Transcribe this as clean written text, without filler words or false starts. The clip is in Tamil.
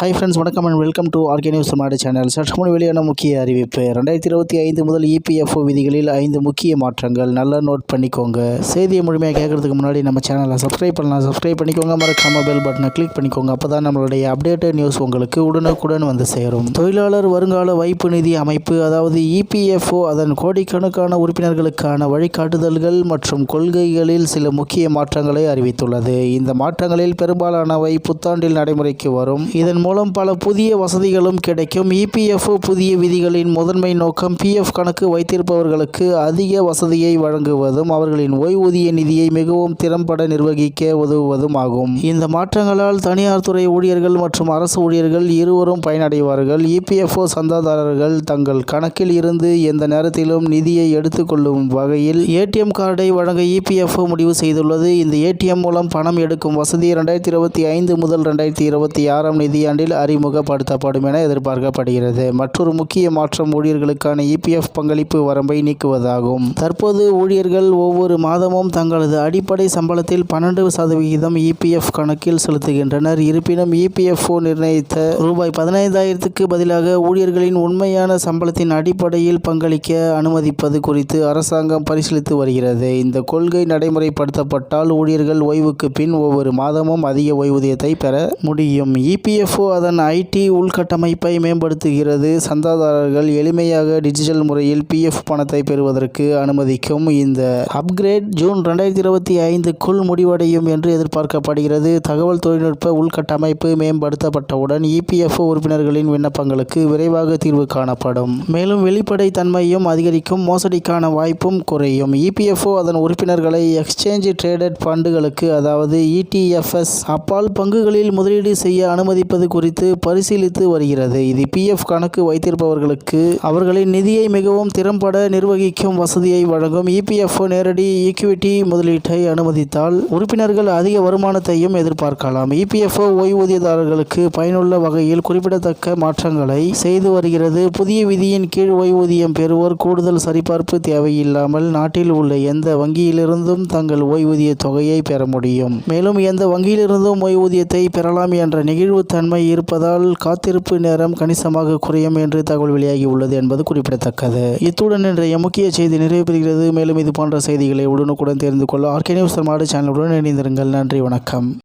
ஹாய் ஃப்ரெண்ட்ஸ், வணக்கம் and welcome to RK news Tamil Nadu channel. சற்று முன் வெளியான முக்கிய அறிவிப்பு. 2025 முதல் இபிஎஃப்ஓ விதிகளில் 5 முக்கிய மாற்றங்கள். நல்லா நோட் பண்ணிக்கோங்க. செய்தியை முழுமையாக கேட்கறதுக்கு முன்னாடி நம்ம சேனலை சப்ஸ்கிரைப் பண்ணலாம். சப்ஸ்கிரைப் பண்ணிக்கோங்க. மறக்காம பெல் பட்டனை கிளிக் பண்ணிக்கோங்க. அப்போ தான் நம்மளுடைய அப்டேட்டட் நியூஸ் உங்களுக்கு உடனுக்குடன் வந்து சேரும். தொழிலாளர் வருங்கால வைப்பு நிதி அமைப்பு, அதாவது இபிஎஃப்ஓ, அதன் கோடிக்கணக்கான உறுப்பினர்களுக்கான வழிகாட்டுதல்கள் மற்றும் கொள்கைகளில் சில முக்கிய மாற்றங்களை அறிவித்துள்ளது. இந்த மாற்றங்களில் பெரும்பாலானவை புத்தாண்டில் நடைமுறைக்கு வரும். இதன் மூலம் பல புதிய வசதிகளும் கிடைக்கும். இபிஎஃப்ஓ புதிய விதிகளின் முதன்மை நோக்கம் பிஎஃப் கணக்கு வைத்திருப்பவர்களுக்கு அதிக வசதியை வழங்குவதும் அவர்களின் ஓய்வூதிய நிதியை மிகவும் திறம்பட நிர்வகிக்க உதவுவதும் ஆகும். இந்த மாற்றங்களால் தனியார் துறை ஊழியர்கள் மற்றும் அரசு ஊழியர்கள் இருவரும் பயனடைவார்கள். இபிஎஃப்ஓ சந்தாதாரர்கள் தங்கள் கணக்கில் இருந்து எந்த நேரத்திலும் நிதியை எடுத்துக்கொள்ளும் வகையில் ஏடிஎம் கார்டை வழங்க இபிஎஃப்ஓ முடிவு செய்துள்ளது. இந்த ஏடிஎம் மூலம் பணம் எடுக்கும் வசதி 2025 முதல் 2026 நிதியாண்டில் அறிமுகப்படுத்தப்படும் என எதிர்பார்க்கப்படுகிறது. மற்றொரு முக்கிய மாற்றம் ஊழியர்களுக்கான இபிஎஃப் பங்களிப்பு வரம்பை நீக்குவதாகும். தற்போது ஊழியர்கள் ஒவ்வொரு மாதமும் தங்களது அடிப்படை சம்பளத்தில் 12% இபிஎஃப் கணக்கில் செலுத்துகின்றனர். இருப்பினும் இபிஎஃப்ஓ நிர்ணயித்த ரூபாய் 15,000க்கு பதிலாக ஊழியர்களின் உண்மையான சம்பளத்தின் அடிப்படையில் பங்களிக்க அனுமதிப்பது குறித்து அரசாங்கம் பரிசீலித்து வருகிறது. இந்த கொள்கை நடைமுறைப்படுத்தப்பட்டால் ஊழியர்கள் ஓய்வுக்கு பின் ஒவ்வொரு மாதமும் அதிக ஓய்வூதியத்தை பெற முடியும். இபிஎஃப்ஓ அதன் ஐடி உள்கட்டமைப்பை மேம்படுத்துகிறது. சந்தாதாரர்கள் எளிமையாக டிஜிட்டல் முறையில் பிஎஃப் பணத்தை பெறுவதற்கு அனுமதிக்கும். இந்த அப்கிரேட் ஜூன் 2025க்குள் முடிவடையும் என்று எதிர்பார்க்கப்படுகிறது. தகவல் தொழில்நுட்ப உள்கட்டமைப்பு மேம்படுத்தப்பட்டவுடன் இபிஎஃப்ஓ உறுப்பினர்களின் விண்ணப்பங்களுக்கு விரைவாக தீர்வு காணப்படும். மேலும் வெளிப்படை தன்மையும் அதிகரிக்கும். மோசடிக்கான வாய்ப்பும் குறையும். இபிஎஃப்ஓ அதன் உறுப்பினர்களை எக்ஸ்சேஞ்ச் ட்ரேடட் ஃபண்டுகளுக்கு, அதாவது இடிஎஃப்எஸ் அப்பால் பங்குகளில் முதலீடு செய்ய அனுமதிப்பது குறித்து பரிசீலித்து வருகிறது. இது பிஎஃப் கணக்கு வைத்திருப்பவர்களுக்கு அவர்களின் நிதியை மிகவும் திறம்பட நிர்வகிக்கும் வசதியை வழங்கும். இபிஎஃப்ஓ நேரடி ஈக்விட்டி முதலீட்டை அனுமதித்தால் உறுப்பினர்கள் அதிக வருமானத்தையும் எதிர்பார்க்கலாம். இபிஎஃப்ஓ ஓய்வூதியதாரர்களுக்கு பயனுள்ள வகையில் குறிப்பிடத்தக்க மாற்றங்களை செய்து வருகிறது. புதிய விதியின் கீழ் ஓய்வூதியம் பெறுவோர் கூடுதல் சரிபார்ப்பு தேவையில்லாமல் நாட்டில் உள்ள எந்த வங்கியிலிருந்தும் தங்கள் ஓய்வூதிய தொகையை பெற முடியும். மேலும் எந்த வங்கியிலிருந்தும் ஓய்வூதியத்தை பெறலாம் என்ற நெகிழ்வுத்தன்மை இருப்பதால் காத்திருப்பு நேரம் கணிசமாக குறையும் என்று தகவல் வெளியாகி உள்ளது என்பது குறிப்பிடத்தக்கது. இத்துடன் இன்றைய முக்கிய செய்தி நிறைவு பெறுகிறது. மேலும் இது போன்ற செய்திகளை உடனுக்குடன் தெரிந்து கொள்ள ஆர்கே நியூஸ் தமிழ்நாடு சேனலுடன் இணைந்திருங்கள். நன்றி, வணக்கம்.